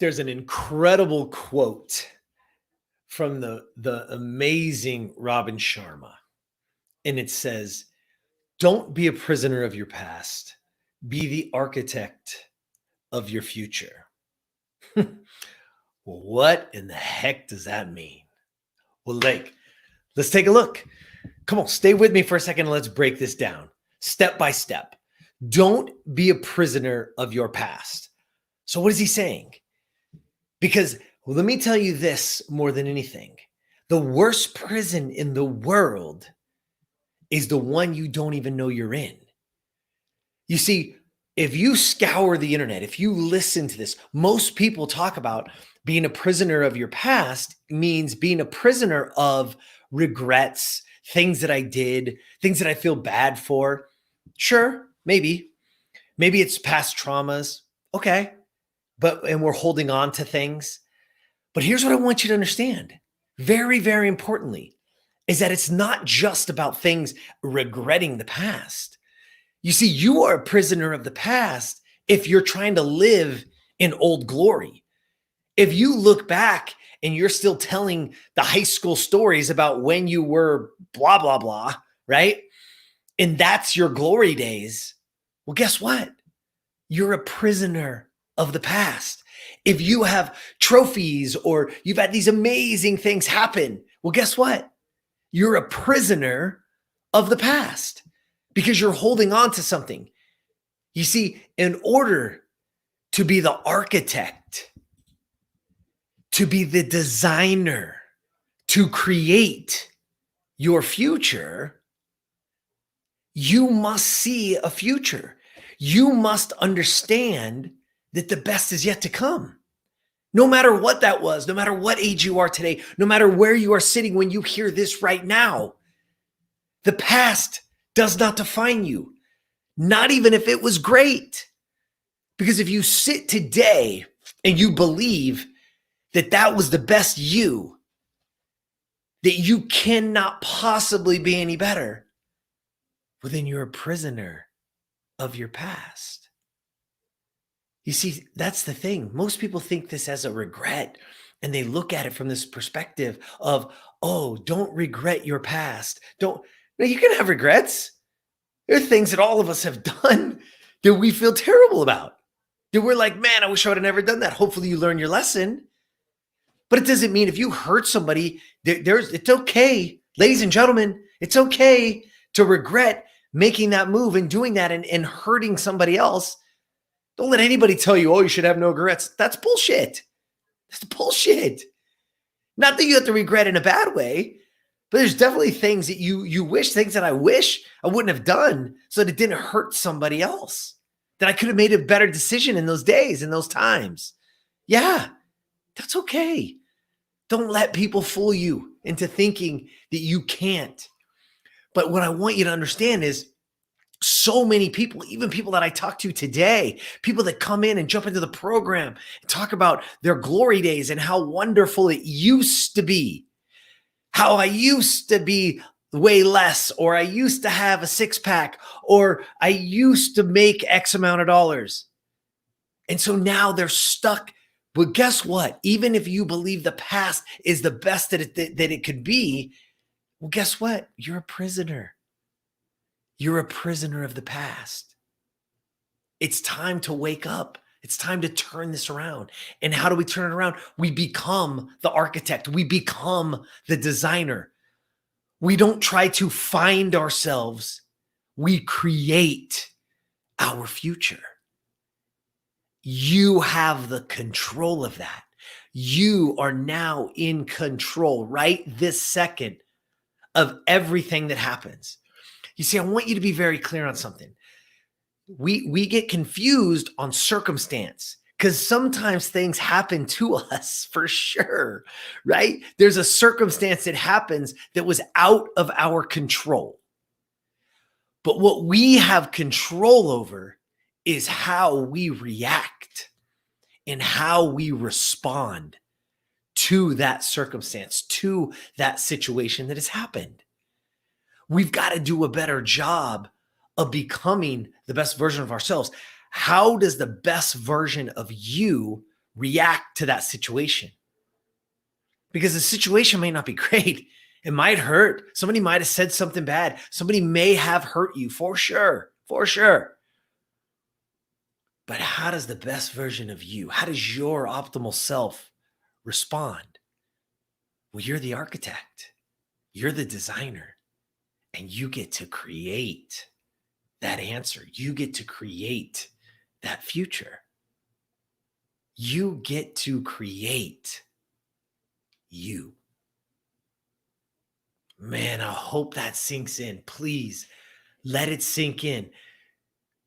There's an incredible quote from the amazing Robin Sharma. And it says, don't be a prisoner of your past. Be the architect of your future. What in the heck does that mean? Well, let's take a look. Come on, stay with me for a second and let's break this down step by step. Don't be a prisoner of your past. So what is he saying? Because let me tell you this more than anything. The worst prison in the world is the one you don't even know you're in. You see, if you scour the internet, if you listen to this, most people talk about being a prisoner of your past means being a prisoner of regrets, things that I did, things that I feel bad for. Sure, maybe it's past traumas. Okay. And we're holding on to things. But here's what I want you to understand. Very, very importantly, is that it's not just about things regretting the past. You see, you are a prisoner of the past if you're trying to live in old glory. If you look back and you're still telling the high school stories about when you were blah, blah, blah, right? And that's your glory days. Well, guess what? You're a prisoner of the past. If you have trophies or you've had these amazing things happen, well, guess what? You're a prisoner of the past because you're holding on to something. You see, in order to be the architect, to be the designer, to create your future, you must see a future. You must understand that the best is yet to come. No matter what that was, no matter what age you are today, no matter where you are sitting when you hear this right now, the past does not define you, not even if it was great. Because if you sit today and you believe that that was the best you, that you cannot possibly be any better, well, then you're a prisoner of your past. You see, that's the thing. Most people think this as a regret, and they look at it from this perspective of, oh, don't regret your past. No, you can have regrets. There are things that all of us have done that we feel terrible about. That we're like, man, I wish I would have never done that. Hopefully you learn your lesson. But it doesn't mean if you hurt somebody, it's okay. Ladies and gentlemen, it's okay to regret making that move and doing that and hurting somebody else. Don't let anybody tell you, oh, you should have no regrets. That's bullshit. That's bullshit. Not that you have to regret in a bad way, but there's definitely things that you wish, things that I wish I wouldn't have done so that it didn't hurt somebody else, that I could have made a better decision in those days, in those times. Yeah, that's okay. Don't let people fool you into thinking that you can't. But what I want you to understand is so many people, even people that I talk to today, people that come in and jump into the program and talk about their glory days and how wonderful it used to be, how I used to be way less, or I used to have a six-pack, or I used to make X amount of dollars. And so now they're stuck. But guess what? Even if you believe the past is the best that it could be, well, guess what? You're a prisoner. You're a prisoner of the past. It's time to wake up. It's time to turn this around. And how do we turn it around? We become the architect. We become the designer. We don't try to find ourselves. We create our future. You have the control of that. You are now in control right this second of everything that happens. You see, I want you to be very clear on something. We get confused on circumstance because sometimes things happen to us for sure, right? There's a circumstance that happens that was out of our control. But what we have control over is how we react and how we respond to that circumstance, to that situation that has happened. We've got to do a better job of becoming the best version of ourselves. How does the best version of you react to that situation. Because the situation may not be great. It might hurt. Somebody might have said something bad. Somebody may have hurt you, for sure, for sure. But how does the best version of you, how does your optimal self respond? Well, you're the architect. You're the designer. And you get to create that answer. You get to create that future. You get to create you. Man, I hope that sinks in. Please let it sink in.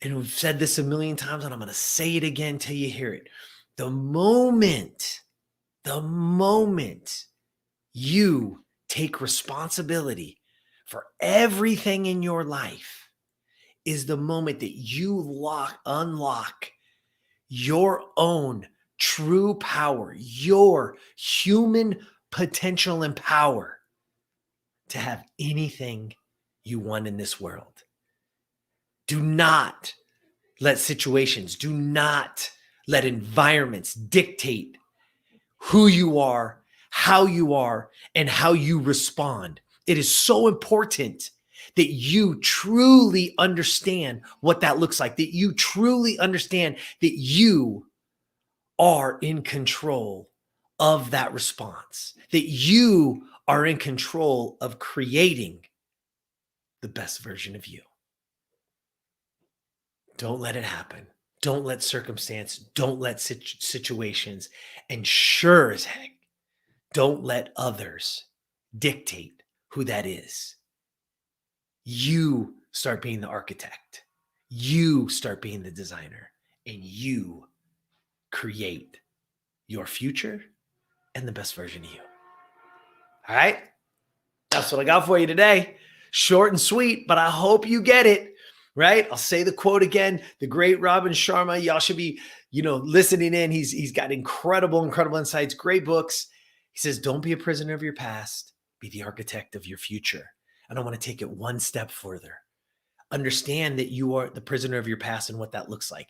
And we've said this a million times, and I'm going to say it again till you hear it. The moment you take responsibility for everything in your life is the moment that you unlock your own true power, your human potential and power to have anything you want in this world. Do not let situations, do not let environments dictate who you are, and how you respond. It is so important that you truly understand what that looks like, that you truly understand that you are in control of that response, that you are in control of creating the best version of you. Don't let it happen. Don't let circumstance, don't let situations, and sure as heck, don't let others dictate who that is. You start being the architect. You start being the designer, and you create your future and the best version of you. All right? That's what I got for you today. Short and sweet, but I hope you get it. Right? I'll say the quote again, the great Robin Sharma. Y'all should be, listening in. He's got incredible insights, great books. He says, don't be a prisoner of your past, be the architect of your future. And I want to take it one step further. Understand that you are the prisoner of your past and what that looks like.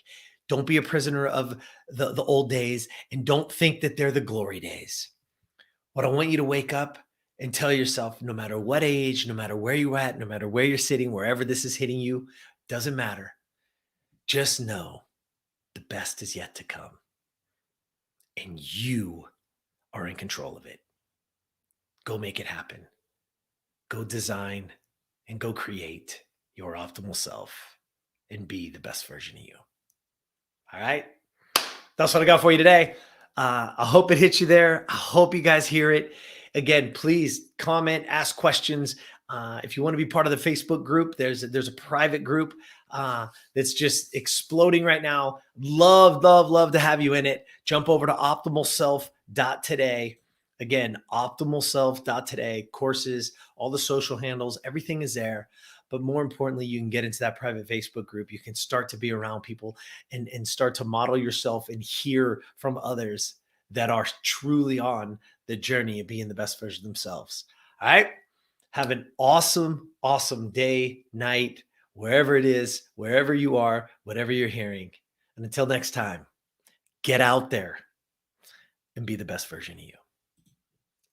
Don't be a prisoner of the old days, and don't think that they're the glory days. What I want you to wake up and tell yourself, no matter what age, no matter where you're at, no matter where you're sitting, wherever this is hitting you, doesn't matter. Just know the best is yet to come. And you are in control of it. Go make it happen. Go design and go create your optimal self and be the best version of you. All right? That's what I got for you today. I hope it hits you there. I hope you guys hear it. Again, please comment, ask questions. If you want to be part of the Facebook group, there's a private group that's just exploding right now. Love to have you in it. Jump over to optimalself.today. Again, optimalself.today, courses, all the social handles, everything is there. But more importantly, you can get into that private Facebook group. You can start to be around people and start to model yourself and hear from others that are truly on the journey of being the best version of themselves. All right. Have an awesome day, night, wherever it is, wherever you are, whatever you're hearing. And until next time, get out there and be the best version of you.